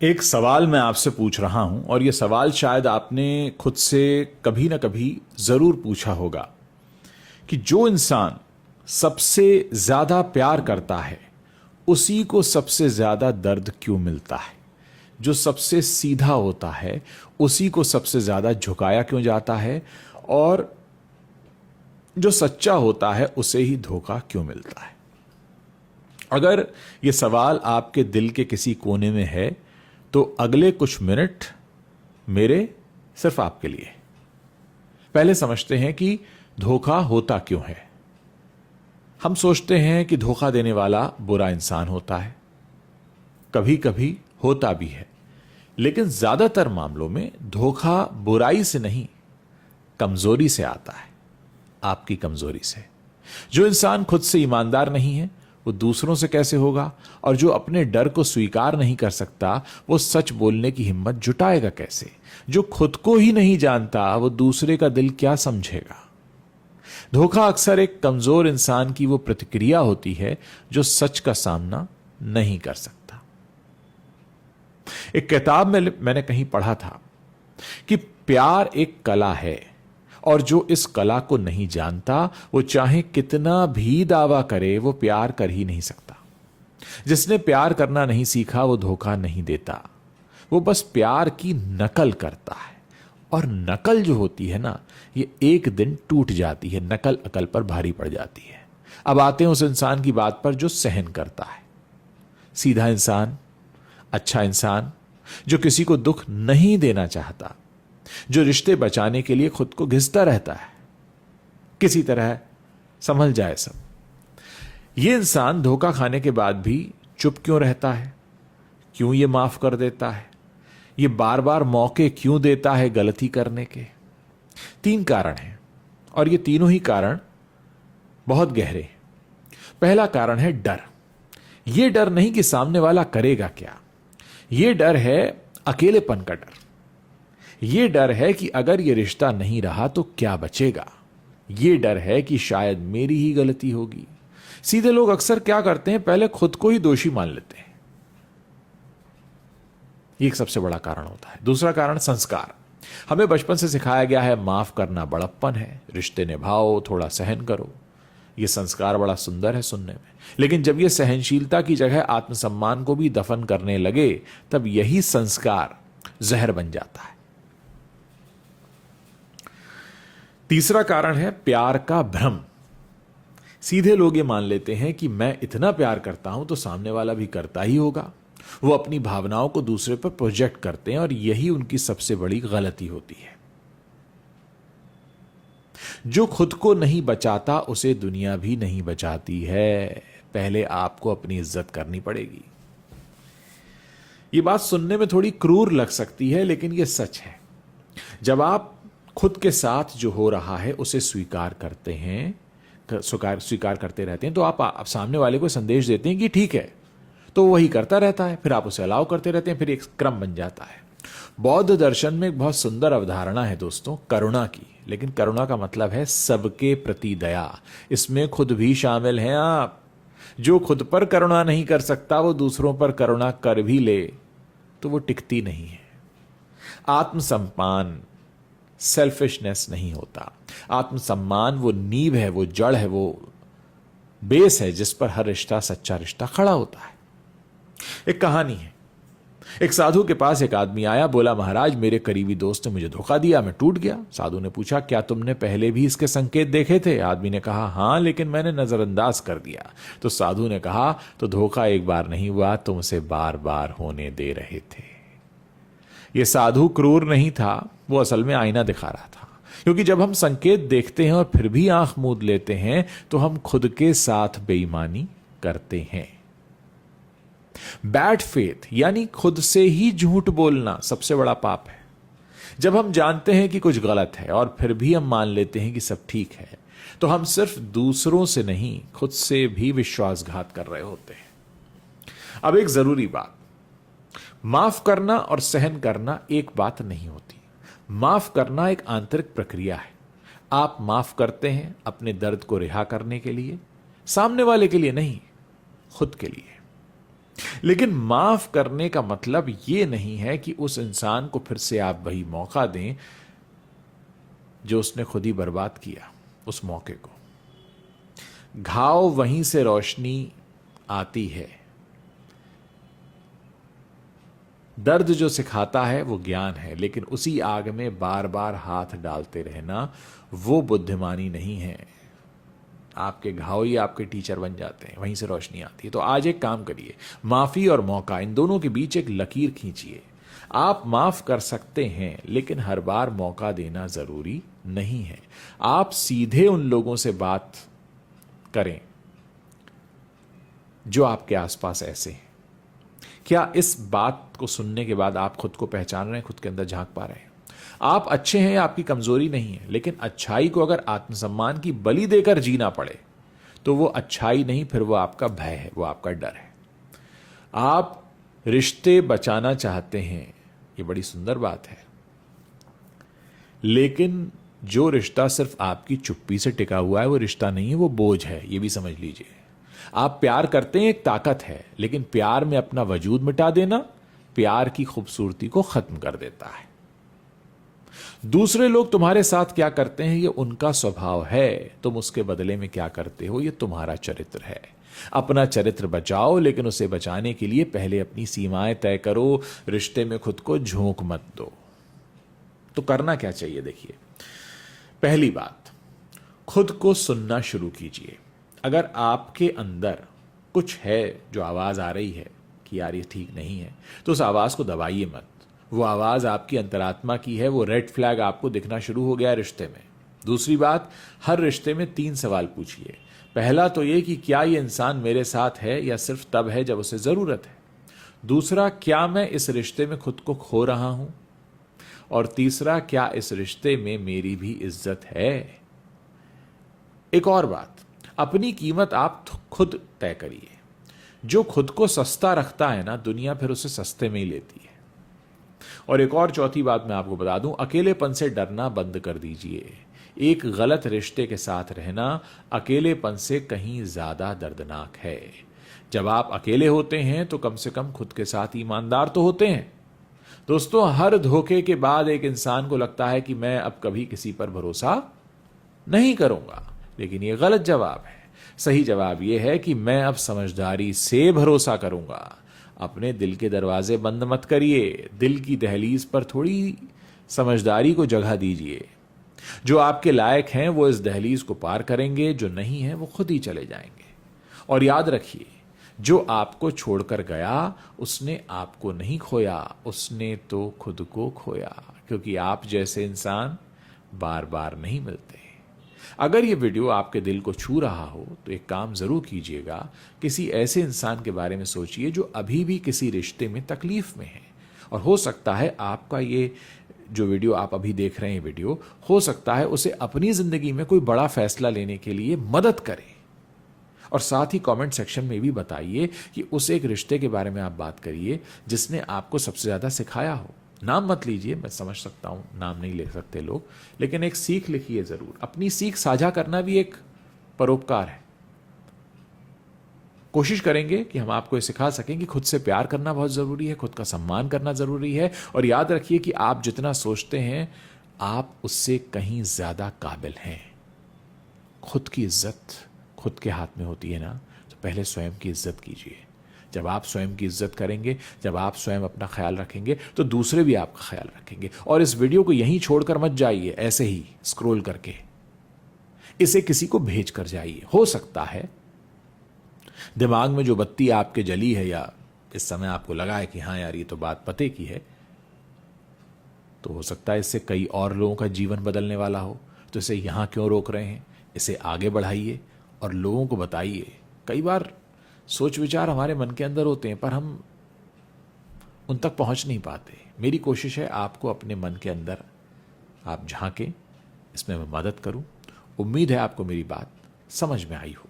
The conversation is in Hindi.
एक सवाल मैं आपसे पूछ रहा हूं और यह सवाल शायद आपने खुद से कभी ना कभी जरूर पूछा होगा कि जो इंसान सबसे ज्यादा प्यार करता है उसी को सबसे ज्यादा दर्द क्यों मिलता है। जो सबसे सीधा होता है उसी को सबसे ज्यादा झुकाया क्यों जाता है। और जो सच्चा होता है उसे ही धोखा क्यों मिलता है। अगर यह सवाल आपके दिल के किसी कोने में है तो अगले कुछ मिनट मेरे सिर्फ आपके लिए। पहले समझते हैं कि धोखा होता क्यों है। हम सोचते हैं कि धोखा देने वाला बुरा इंसान होता है, कभी कभी होता भी है, लेकिन ज्यादातर मामलों में धोखा बुराई से नहीं, कमजोरी से आता है, आपकी कमजोरी से। जो इंसान खुद से ईमानदार नहीं है वो दूसरों से कैसे होगा, और जो अपने डर को स्वीकार नहीं कर सकता वो सच बोलने की हिम्मत जुटाएगा कैसे। जो खुद को ही नहीं जानता वो दूसरे का दिल क्या समझेगा। धोखा अक्सर एक कमजोर इंसान की वो प्रतिक्रिया होती है जो सच का सामना नहीं कर सकता। एक किताब में मैंने कहीं पढ़ा था कि प्यार एक कला है और जो इस कला को नहीं जानता वो चाहे कितना भी दावा करे वो प्यार कर ही नहीं सकता। जिसने प्यार करना नहीं सीखा वो धोखा नहीं देता, वो बस प्यार की नकल करता है। और नकल जो होती है ना, ये एक दिन टूट जाती है, नकल अकल पर भारी पड़ जाती है। अब आते हैं उस इंसान की बात पर जो सहन करता है। सीधा इंसान, अच्छा इंसान, जो किसी को दुख नहीं देना चाहता, जो रिश्ते बचाने के लिए खुद को घिसता रहता है, किसी तरह संभल जाए सब। यह इंसान धोखा खाने के बाद भी चुप क्यों रहता है, क्यों ये माफ कर देता है, ये बार बार मौके क्यों देता है गलती करने के। 3 कारण हैं और ये तीनों ही कारण बहुत गहरे हैं। पहला कारण है डर। यह डर नहीं कि सामने वाला करेगा क्या, यह डर है अकेलेपन का डर। यह डर है कि अगर यह रिश्ता नहीं रहा तो क्या बचेगा। यह डर है कि शायद मेरी ही गलती होगी। सीधे लोग अक्सर क्या करते हैं, पहले खुद को ही दोषी मान लेते हैं। यह एक सबसे बड़ा कारण होता है। दूसरा कारण संस्कार। हमें बचपन से सिखाया गया है माफ करना बड़प्पन है, रिश्ते निभाओ, थोड़ा सहन करो। यह संस्कार बड़ा सुंदर है सुनने में, लेकिन जब यह सहनशीलता की जगह आत्मसम्मान को भी दफन करने लगे तब यही संस्कार जहर बन जाता है। तीसरा कारण है प्यार का भ्रम। सीधे लोग ये मान लेते हैं कि मैं इतना प्यार करता हूं तो सामने वाला भी करता ही होगा। वो अपनी भावनाओं को दूसरे पर प्रोजेक्ट करते हैं और यही उनकी सबसे बड़ी गलती होती है। जो खुद को नहीं बचाता उसे दुनिया भी नहीं बचाती है। पहले आपको अपनी इज्जत करनी पड़ेगी। यह बात सुनने में थोड़ी क्रूर लग सकती है, लेकिन यह सच है। जब आप खुद के साथ जो हो रहा है उसे स्वीकार करते हैं, स्वीकार करते रहते हैं, तो आप सामने वाले को संदेश देते हैं कि ठीक है, तो वही करता रहता है, फिर आप उसे अलाउ करते रहते हैं, फिर एक क्रम बन जाता है। बौद्ध दर्शन में एक बहुत सुंदर अवधारणा है दोस्तों, करुणा की। लेकिन करुणा का मतलब है सबके प्रति दया। इसमें खुद भी शामिल हैं आप। जो खुद पर करुणा नहीं कर सकता वो दूसरों पर करुणा कर भी ले तो वो टिकती नहीं है। आत्मसम्मान सेल्फिशनेस नहीं होता। आत्मसम्मान वो नींव है, वो जड़ है, वो बेस है जिस पर हर रिश्ता, सच्चा रिश्ता खड़ा होता है। एक कहानी है। एक साधु के पास एक आदमी आया, बोला महाराज मेरे करीबी दोस्त ने मुझे धोखा दिया, मैं टूट गया। साधु ने पूछा क्या तुमने पहले भी इसके संकेत देखे थे? आदमी ने कहा हां, लेकिन मैंने नजरअंदाज कर दिया। तो साधु ने कहा तो धोखा एक बार नहीं हुआ, तुम उसे बार बार होने दे रहे थे। यह साधु क्रूर नहीं था, वो असल में आईना दिखा रहा था। क्योंकि जब हम संकेत देखते हैं और फिर भी आंख मूंद लेते हैं तो हम खुद के साथ बेईमानी करते हैं। बैड फेथ यानी खुद से ही झूठ बोलना सबसे बड़ा पाप है। जब हम जानते हैं कि कुछ गलत है और फिर भी हम मान लेते हैं कि सब ठीक है, तो हम सिर्फ दूसरों से नहीं खुद से भी विश्वासघात कर रहे होते हैं। अब एक जरूरी बात, माफ करना और सहन करना एक बात नहीं होती। माफ करना एक आंतरिक प्रक्रिया है। आप माफ करते हैं अपने दर्द को रिहा करने के लिए, सामने वाले के लिए नहीं, खुद के लिए। लेकिन माफ करने का मतलब यह नहीं है कि उस इंसान को फिर से आप वही मौका दें जो उसने खुद ही बर्बाद किया उस मौके को। घाव वहीं से रोशनी आती है। दर्द जो सिखाता है वो ज्ञान है, लेकिन उसी आग में बार बार हाथ डालते रहना वो बुद्धिमानी नहीं है। आपके घाव ही आपके टीचर बन जाते हैं, वहीं से रोशनी आती है। तो आज एक काम करिए, माफी और मौका इन दोनों के बीच एक लकीर खींचिए। आप माफ कर सकते हैं, लेकिन हर बार मौका देना जरूरी नहीं है। आप सीधे उन लोगों से बात करें जो आपके आसपास ऐसे हैं। क्या इस बात को सुनने के बाद आप खुद को पहचान रहे हैं, खुद के अंदर झांक पा रहे हैं? आप अच्छे हैं, आपकी कमजोरी नहीं है, लेकिन अच्छाई को अगर आत्मसम्मान की बलि देकर जीना पड़े तो वो अच्छाई नहीं, फिर वो आपका भय है, वो आपका डर है। आप रिश्ते बचाना चाहते हैं, ये बड़ी सुंदर बात है, लेकिन जो रिश्ता सिर्फ आपकी चुप्पी से टिका हुआ है वो रिश्ता नहीं है, वो बोझ है, ये भी समझ लीजिए। आप प्यार करते हैं, एक ताकत है, लेकिन प्यार में अपना वजूद मिटा देना प्यार की खूबसूरती को खत्म कर देता है। दूसरे लोग तुम्हारे साथ क्या करते हैं ये उनका स्वभाव है, तुम उसके बदले में क्या करते हो ये तुम्हारा चरित्र है। अपना चरित्र बचाओ, लेकिन उसे बचाने के लिए पहले अपनी सीमाएं तय करो, रिश्ते में खुद को झोंक मत दो। तो करना क्या चाहिए? देखिए, पहली बात, खुद को सुनना शुरू कीजिए। अगर आपके अंदर कुछ है जो आवाज आ रही है कि यार ये ठीक नहीं है, तो उस आवाज को दबाइए मत। वो आवाज आपकी अंतरात्मा की है, वो रेड फ्लैग आपको दिखना शुरू हो गया है रिश्ते में। दूसरी बात, हर रिश्ते में 3 सवाल पूछिए। पहला तो ये कि क्या ये इंसान मेरे साथ है या सिर्फ तब है जब उसे जरूरत है। दूसरा, क्या मैं इस रिश्ते में खुद को खो रहा हूं। और तीसरा, क्या इस रिश्ते में मेरी भी इज्जत है। एक और बात, अपनी कीमत आप खुद तय करिए। जो खुद को सस्ता रखता है ना, दुनिया फिर उसे सस्ते में ही लेती है। और एक और चौथी बात मैं आपको बता दूं, अकेलेपन से डरना बंद कर दीजिए। एक गलत रिश्ते के साथ रहना अकेलेपन से कहीं ज्यादा दर्दनाक है। जब आप अकेले होते हैं तो कम से कम खुद के साथ ईमानदार तो होते हैं। दोस्तों, हर धोखे के बाद एक इंसान को लगता है कि मैं अब कभी किसी पर भरोसा नहीं करूंगा, लेकिन यह गलत जवाब है। सही जवाब यह है कि मैं अब समझदारी से भरोसा करूंगा। अपने दिल के दरवाजे बंद मत करिए, दिल की दहलीज पर थोड़ी समझदारी को जगह दीजिए। जो आपके लायक हैं वो इस दहलीज को पार करेंगे, जो नहीं है वो खुद ही चले जाएंगे। और याद रखिए, जो आपको छोड़कर गया उसने आपको नहीं खोया, उसने तो खुद को खोया, क्योंकि आप जैसे इंसान बार बार नहीं मिलते। अगर ये वीडियो आपके दिल को छू रहा हो तो एक काम जरूर कीजिएगा, किसी ऐसे इंसान के बारे में सोचिए जो अभी भी किसी रिश्ते में तकलीफ में है। और हो सकता है आपका ये जो वीडियो आप अभी देख रहे हैं वीडियो, हो सकता है उसे अपनी जिंदगी में कोई बड़ा फैसला लेने के लिए मदद करे। और साथ ही कमेंट सेक्शन में भी बताइए कि उस एक रिश्ते के बारे में आप बात करिए जिसने आपको सबसे ज्यादा सिखाया हो। नाम मत लीजिए, मैं समझ सकता हूं नाम नहीं ले सकते लोग, लेकिन एक सीख लिखिए जरूर। अपनी सीख साझा करना भी एक परोपकार है। कोशिश करेंगे कि हम आपको ये सिखा सकें कि खुद से प्यार करना बहुत जरूरी है, खुद का सम्मान करना जरूरी है। और याद रखिए कि आप जितना सोचते हैं आप उससे कहीं ज्यादा काबिल हैं। खुद की इज्जत खुद के हाथ में होती है ना, तो पहले स्वयं की इज्जत कीजिए। जब आप स्वयं की इज्जत करेंगे, जब आप स्वयं अपना ख्याल रखेंगे, तो दूसरे भी आपका ख्याल रखेंगे। और इस वीडियो को यहीं छोड़कर मत जाइए ऐसे ही स्क्रॉल करके, इसे किसी को भेज कर जाइए। हो सकता है दिमाग में जो बत्ती आपके जली है या इस समय आपको लगा है कि हाँ यार ये तो बात पते की है, तो हो सकता है इससे कई और लोगों का जीवन बदलने वाला हो। तो इसे यहां क्यों रोक रहे हैं? इसे आगे बढ़ाइए और लोगों को बताइए। कई बार सोच विचार हमारे मन के अंदर होते हैं पर हम उन तक पहुंच नहीं पाते। मेरी कोशिश है आपको अपने मन के अंदर आप झांकें, इसमें मैं मदद करूं। उम्मीद है आपको मेरी बात समझ में आई हो।